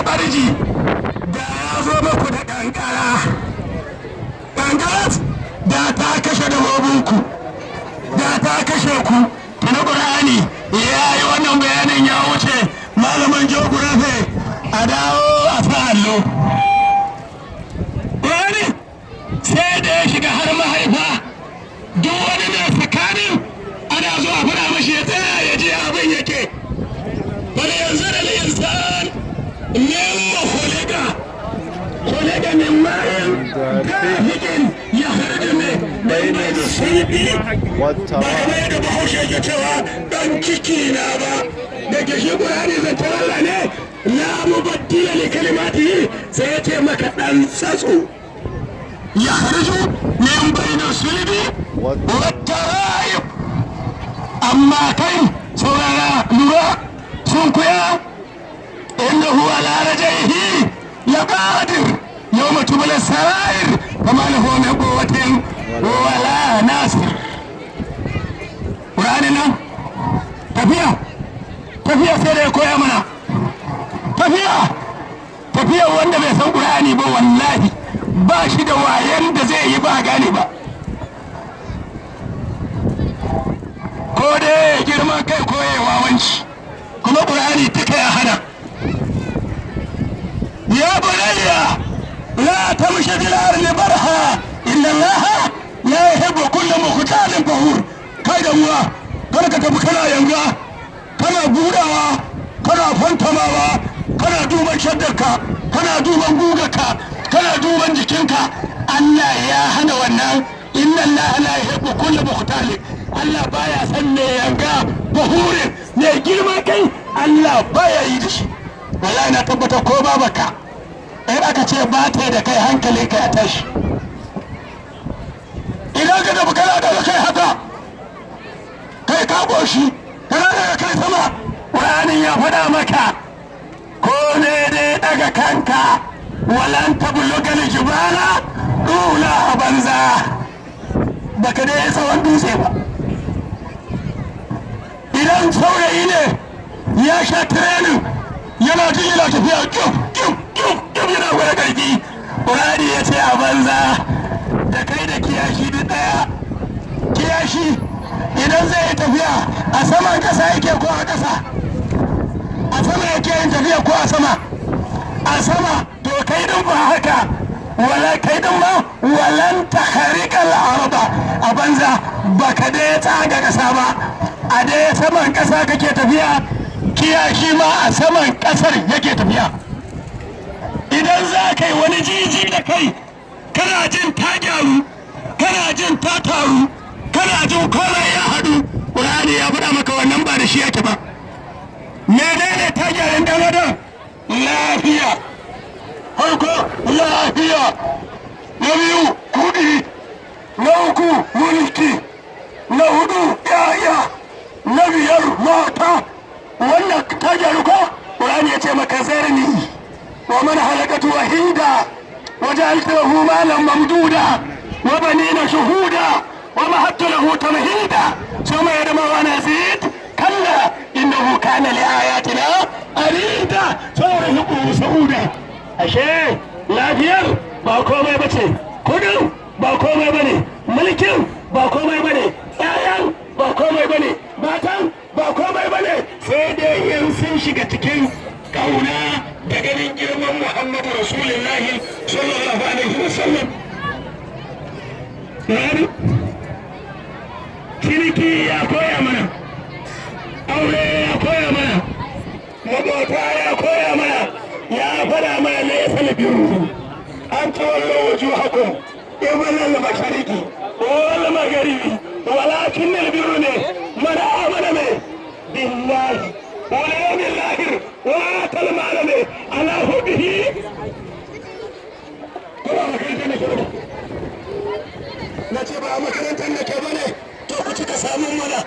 barji da ya zo muku da kankara kankarat da ta kashe dabobinku da ta kashe ku tuna Qur'ani ya yi wannan bayanin ya wuce malaman geography a dawo a sa allo wani sai da ya shiga har mahaifa duk wani mai tsakanin ana zuwa fara mashi ya tsaya ya ji abin yake bari yanzu da l'insan mimma khuliqa min ma'in dahiqin yakhruju min bayni as-sulbi ba kamar da Bahaushe ke cewa dan ciki na ba da ke shi Qur'ani zai tawalla ne la mubaddila li kalimatihi sai ya ce maka dan tsatso yakhruju min bayni as-sulbi wat-tara'ib amma kai saurara lura sun kuya إنه على رجعه لقادر يوم تبلى السرائر وما له من قوة ولا ناصر قرآننا tafiya sai da ya koya mana tafiya wanda bai san Qur'ani ba wallahi ba shi da wayan da zai yi ba gane ba ko dai girman kai koyewa wanci kuma Qur'ani take ya hana يا بني لا تمشي في الارض برها ان الله لا يحب كل مختال فخور كاي الله kada ka tafi kana yanga kana budawa kana fantamawa kana duban shaddarka kana duban gugarka kana duban jikinka Allah ya hana wannan inna Allah la yuhibbu kull mukhtal Allah baya san ne yanga fahurin ne girma kai Allah baya yi da shi wallahi na tabbata ko babaka in aka ce ba ta da kai hankali ka ya tashi idan ka tafi kana daga kai haka kai ka goshi kana daga kai sama Qur'anin ya faɗa maka ko ne dai daga kanka walan tabluga jibala dula banza baka dai tsawon dutse ba idan saurayi ne ya sha training yana jin yana tafiya kyau yana gwada karfi Qur'ani ya ce a banza da kai da kiyashi duk daya kiyashi idan zai yi tafiya a saman kasa yake ko a kasa a sama yake yin tafiya ko a sama to kai din ba haka wala kai din ma walan takhariqa al-arda a banza baka da ya tsaga kasa ba a dai saman kasa kake tafiya kiyashi ma a saman kasar yake tafiya idan za ka yi wani jiji da kai kana jin ta gyaru kana jin ta taru kana jin komai ya haɗu Qur'ani ya faɗa maka wannan ba da shi yake ba menene ta gyaran dan adam lafiya farko lafiya na biyu kuɗi na uku mulki na hudu yaya na biyar mata wannan ta gyaru ko Qur'ani ya ce maka zarni ومن هلكت وحيدا وجعلت له مالا ممدودا وبنين شهودا ومهدت له تمهيدا ثم يدمع وانا زيد كلا انه كان لاياتنا اريدا سورهقه سعودا ashe lafiyar ba komai bace kudin ba komai bane mulkin ba komai bane tsayan ba komai bane matan ba komai bane sai dai yin sun shiga cikin kauna da ganin girman Muhammadu Rasulullahi sallallahu alaihi wasallam ciniki ya koya mana aure ya koya mana magota ya koya mana ya fada mana na ya salbiru an tawallo wujuhakum qibala al-mashariqi wal magharibi walakin al-birru ne man amana billahi واليوم الاخر وآتى المال على حبه nace ba makarantar da ke bane to ku cika samun mana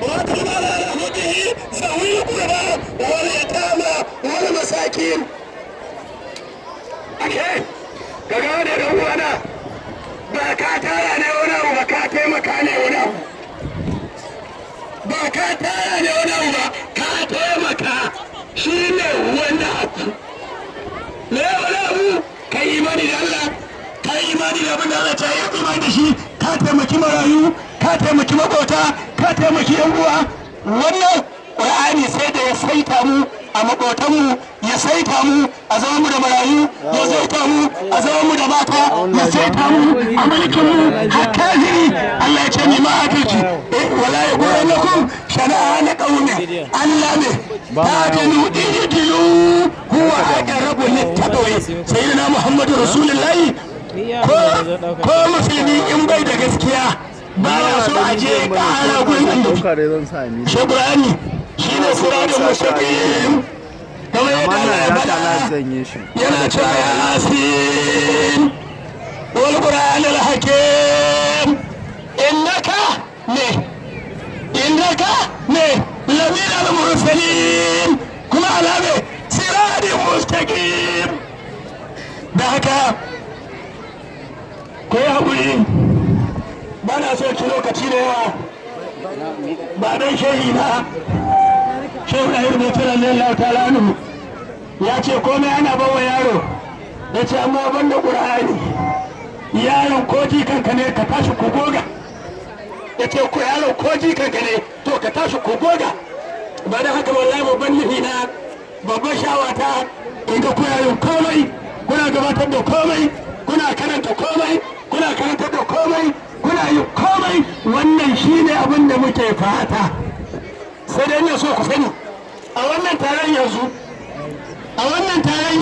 وآتى المال على حبه ذوي القربى واليتامى والمساكين ake ka gane da uwana ba ka tara ne wani abu ba ka taimaka ne wani abu ba ka tara ne wani abu ba ka taimaka shi ne wani abu imani da Allah ka yi imani da abin da Allah ta yi imani da shi ka taimaki marayu ka taimaki makota ka taimaki yan uwa wannan Qur'ani sai da ya saita mu a makotanmu ya saita mu a zama mu da marayu ya saita mu a zama mu da mata ya saita mu a mulkin mu har kafiri Allah ya ce ni ma akiki wala yaghurrannakum shana'an qawmi Allah ne tadinu idilu huwa aqrabu littaqwa sayyidina Muhammadu rasulullahi ko musulmi in bai da gaskiya ba ya so a je ƙara gurin annabi shabrani shine siratul mustaqim kamar yadda Allah ya faɗa yana cewa yasin wal qur'anil hakim innaka ne lamin al mursalin kuma alabe siratul mustaqim da haka ko ya haƙuri ba na so ki lokaci da yawa ba dan shehi na shehu da hirme tunan lallahu ta'ala anhu ya ce komai ana bawa yaro ya ce amma ban da ƙur'ani yaron ko jikanka ne ka tashi ku goga ya ce ko yaron ko jikanka ne to ka tashi ku goga ba da haka wallahi babban nufi na babban shawata in ga koyarin komai kuna gabatar da komai kuna karanta komai kuna karantar da komai kuna yi komai wannan shine abin da muke fata sai dai ina so ku sani a wannan taron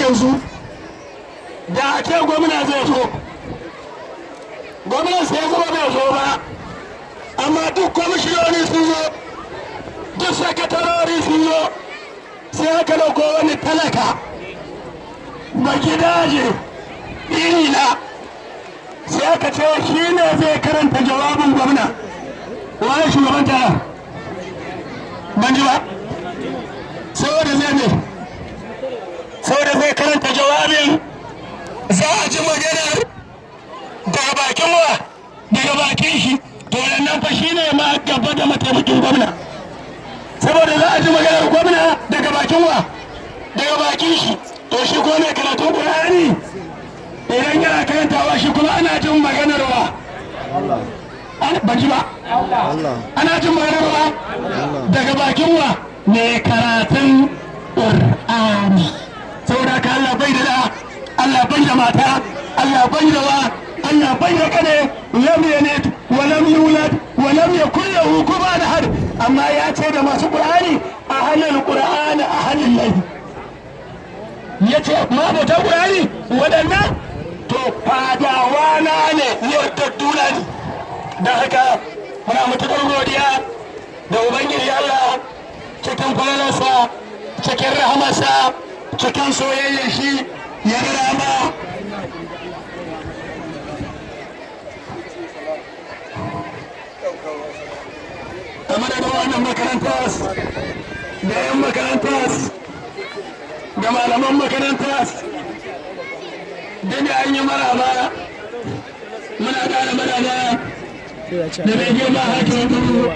yanzu da a ce gwamna zai zo gwamnan sai zama bai zo ba amma duk kwamishinoni sun zo duk sakatarori sun zo sai aka dauko wani talaka baki daji irina sai aka ce shi ne zai karanta jawabin gwamna wani shugaban taron ban ji ba saboda zai karanta jawabin za a ji maganar daga bakin wa daga bakin shi to nan fa shi ne ma gaba da mataimakin gwamna saboda za a ji maganar gwamna daga bakin wa daga bakin shi to shi ko mai karatun Qur'ani idan yana karantawa shi kuma ana jin maganar wa ban ji ba ana jin maganar wa daga bakin wa mai karatun Qur'ani saboda ka Allah bai da Allah bai da mata Allah bai da wa Allah bai da kane lam yalid wa lam yulad wa lam yakul lahu kufuwan ahad amma ya ce da masu Qur'ani ahlul Qur'ani ahlul lahi yace ma da ta Qur'ani wadannan to fadawana ne yardadduna ne dan haka muna mutukar godiya da ubangiji Allah cikin falalarsa cikin rahamarsa cikin soyayyar shi ya rama a madadin wannan makarantas da yan makarantas da malaman makarantas da an yi maraba muna gane maraba da mai girma hakin duru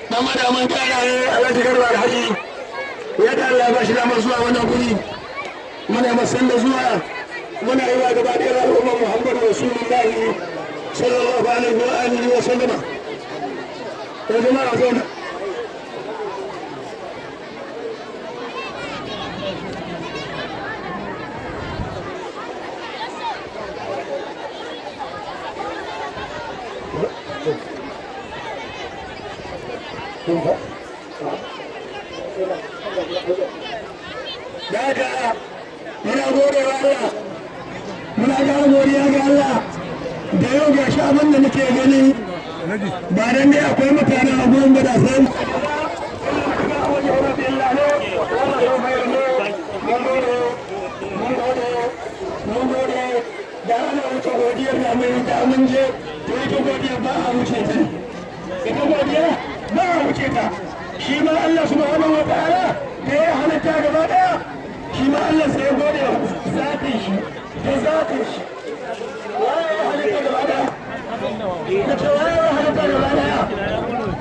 da madaman kara ne alhaji garba alhaji yadda Allah ba shi damar zuwa wannan guri muna masan da zuwa muna yi wa gaba ɗaya al'ummar Muhammadu Rasulullahi sallallahu alaihi wa sallama ko jama'a zauna da haka muna gode wa Allah muna ƙara godiya ga Allah da yau ga shi abin da nake gani ba dan dai akwai mutane a gurin ba da san mun gode da ana wuce godiyar da mai da mun je to ita godiya ba a wuce ta ita godiya ba a wuce ta shi ma Allah subhanahu wa ta'ala da ya halitta gaba daya shi ma Allah sai ya gode wa zatin shi da zatin shi waye ya halitta gaba daya da ce waye ya halitta gaba daya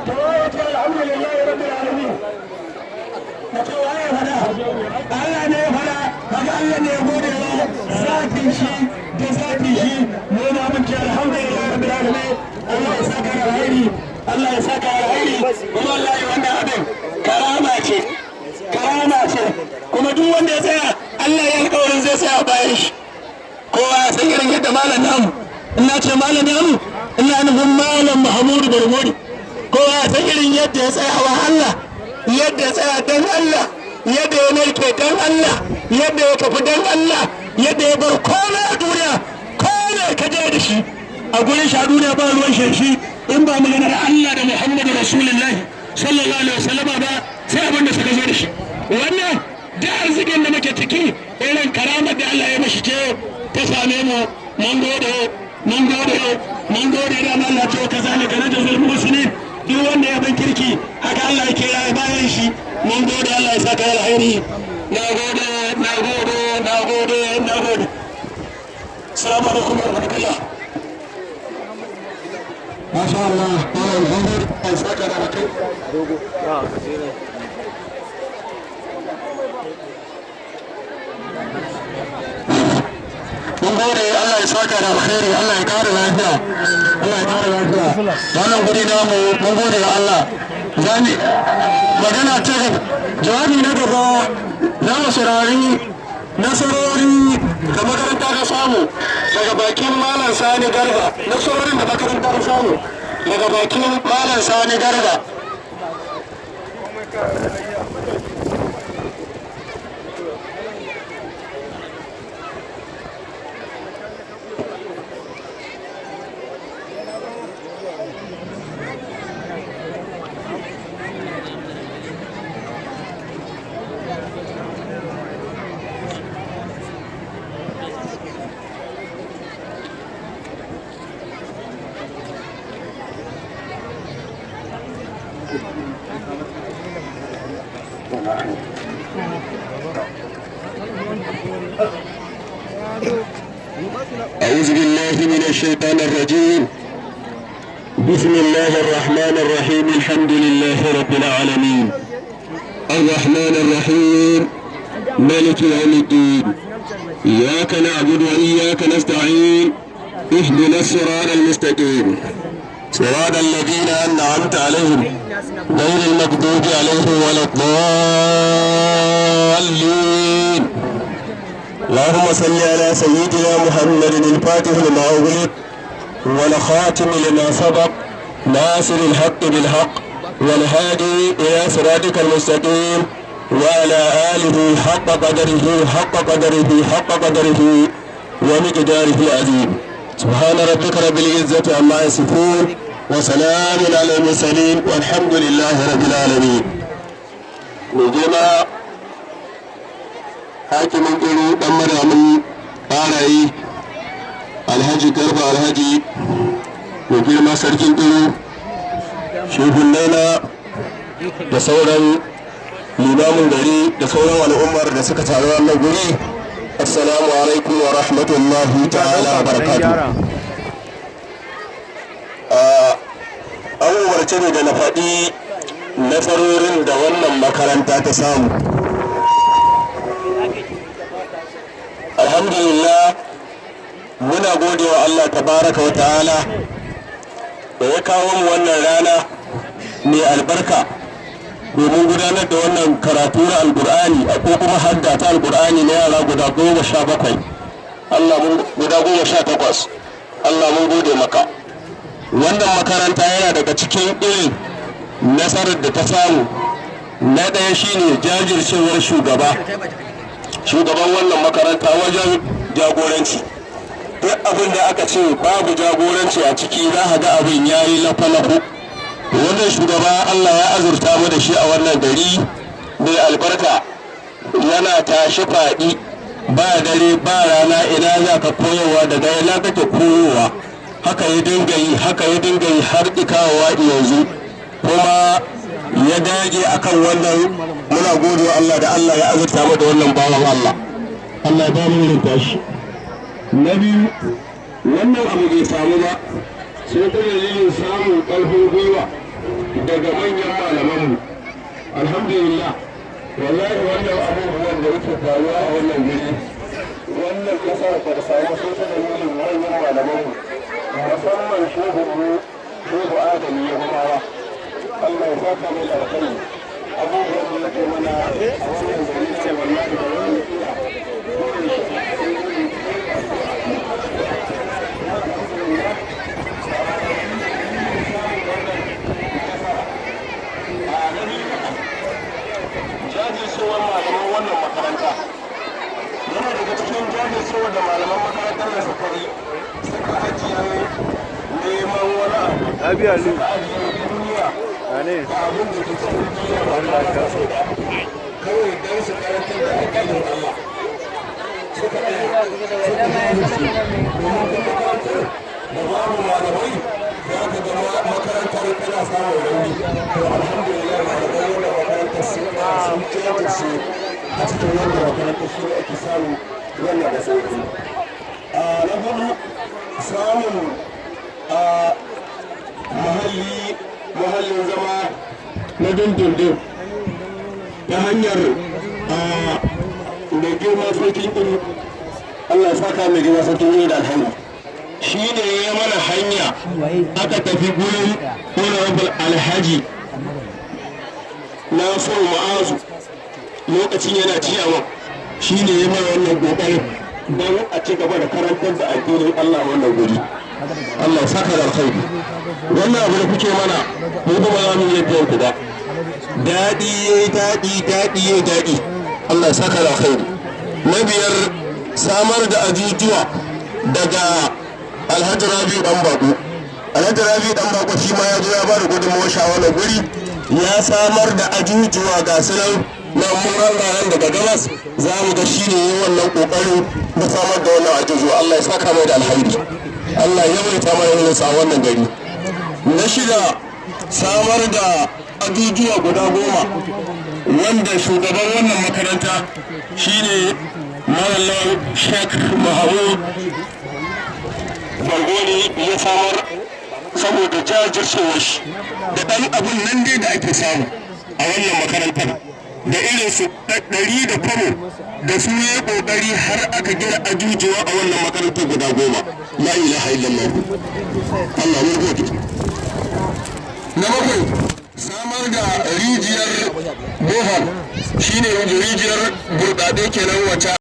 to waye ce alhamdulillahi rabbil alamin da ce waye fada Allah ne ya fada kaga Allah ne ya gode wa zatin shi da zafi shi mu na muke alhamdulillah rabbil alamin Allah ya saka alheri Allah ya saka alheri kuma wallahi wannan abin karama ce kuma duk wanda ya tsaya Allah ya alƙawarin zai tsaya bayan shi kowa ya san irin yadda malam namu ina ce malam namu ina nufin malam Mahmudu Barmodi kowa ya san irin yadda ya tsaya wa Allah yadda ya tsaya dan Allah yadda ya narke dan Allah yadda ya tafi dan Allah yadda ya bar komai a duniya komai ka je da shi a gurin shi a duniya ba ruwan shi in ba maganar Allah da Muhammadu Rasulullahi sallallahu alaihi wasallama ba sai abin da suka zo da shi wannan da arzikin da muke ciki irin karamar da Allah ya mashi ce ta same mu mun gode da Allah ce kazalika najzul muslimin duk wanda ya ban kirki haka Allah yake yayi bayan shi mun gode Allah ya saka alheri na gode assalamu alaikum wa rahmatullah masha Allah ya saka da kai mun gode Allah ya saka da alkhairi Allah ya kare lafiya wannan guri namu mun gode ga Allah zani magana ta jawabi na gaba za mu saurari nasarori da makaranta ta samu daga bakin malam Sani Garba nasarorin da makaranta ta samu daga bakin malam Sani Garba أعوذ بالله من الشيطان الرجيم بسم الله الرحمن الرحيم الحمد لله رب العالمين الرحمن الرحيم مالك يوم الدين إياك نعبد وإياك نستعين اهدنا الصراط المستقيم صراط الذين أنعمت عليهم غير المغضوب عليهم ولا الضالين اللهم صل على سيدنا محمد الفاتح لما أغلق والخاتم لما سبق ناصر الحق بالحق والهادي إلى صراطك المستقيم وعلى آله حق قدره ومقداره العظيم سبحان ربك رب العزة عما يصفون وسلام على المرسلين والحمد لله رب العالمين نجمع hakimin ƙiru ɗan madamin ɓarayi alhaji garba alhaji mai girma sarkin ƙiru shehun naina da sauran limamin gari da sauran al'ummar da suka taru wannan guri assalamu alaikum wa rahmatullahi ta'ala wa barakatuh an umarce ne da na faɗi nasarorin da wannan makaranta ta samu alhamdulillah muna gode wa Allah tabaraka wa ta'ala da ya kawo mu wannan rana mai albarka domin gudanar da wannan karatu na alkur'ani ko kuma hadda ta alkur'ani na yara guda 17 Allah mun guda 18 Allah mun gode maka wannan makaranta yana daga cikin irin nasarar da ta samu na ɗaya shine jajircewar shugaban wannan makaranta wajen jagoranci duk abin da aka ce babu jagoranci a ciki za a ga abin ya yi lafa-lafu wannan shugaba Allah ya azurta mu da shi a wannan gari mai albarka yana tashi faɗi ba dare ba rana ina za ka koyarwa daga ina kake koyowa haka ya dinga yi har ikawa yanzu kuma ya dage akan wannan muna gode Allah da Allah ya azurta mu da wannan bawan Allah Allah ba mu irin tashi na biyu wannan abu bai samu ba sai ta dalilin samun ƙarfin gwiwa daga manyan malamanmu alhamdulillah wallahi wannan abubuwan da yake faruwa a wannan guri wannan kasa da ta samu sai ta dalilin manyan malamanmu musamman shehu adami ya gumawa Allah ya saka mai alkhairi abubuwan da yake mana a wannan gari ce wallahi da wani jajircewar malaman wannan makaranta yana daga cikin jajircewar da malaman makarantar da suka yi suka ajiye neman wani abu suka ajiye duniya da abin da ke cikin duniya wanda ta so kawai don su karantar da addinin Allah suka ɗaya suka jajirce domin ta makarantar da babu malamai za ka ga makarantar tana samun rauni to alhamdulillah malamai wanda makarantar sun jajirce a cikin wanda makarantar shi ake samu wannan da sauki na hudu samun mahallin zama na dindindin ta hanyar da girma sarkin iri Allah ya saka mai girma sarkin iri da alhamdu shi ne ya mana hanya aka tafi gurin honorable alhaji nasiru ma'azu lokacin yana ciyawa shi ne ya mana wannan kokarin don a ci gaba da karantar da addinin Allah wannan guri Allah ya saka da alkhairi wannan abu da kuke mana mu kuma za mu iya biyan ku ba daɗi yayi daɗi daɗi yayi daɗi Allah ya saka da alkhairi na biyar samar da ajujuwa daga Alhaji Rabi dan Bako Alhaji Rabi dan Bako shi ma ya zo ya ba da gudunmawar shawarar guri ya samar da ajujuwa ga sunan na muraren daga gabas za mu ga shi ne wannan kokarin da samar da wannan ajujuwa Allah ya saka mai da alhairi Allah ya yawaita mana yin sa wannan gari na shida samar da ajujuwa guda 10 wanda shugaban wannan makaranta shine Mallam Sheikh Mahmud Bargoni ya samar saboda jajircewar shi da ɗan abun nan dai da ake samu a wannan makarantar da irin su ɗari da kwamo da su yi ƙoƙari har aka gina ajujuwa a wannan makarantar guda 10 la ilaha illallah Allah mun gode na bakwai samar da rijiyar bohol shine rijiyar burɗaɗe kenan wacce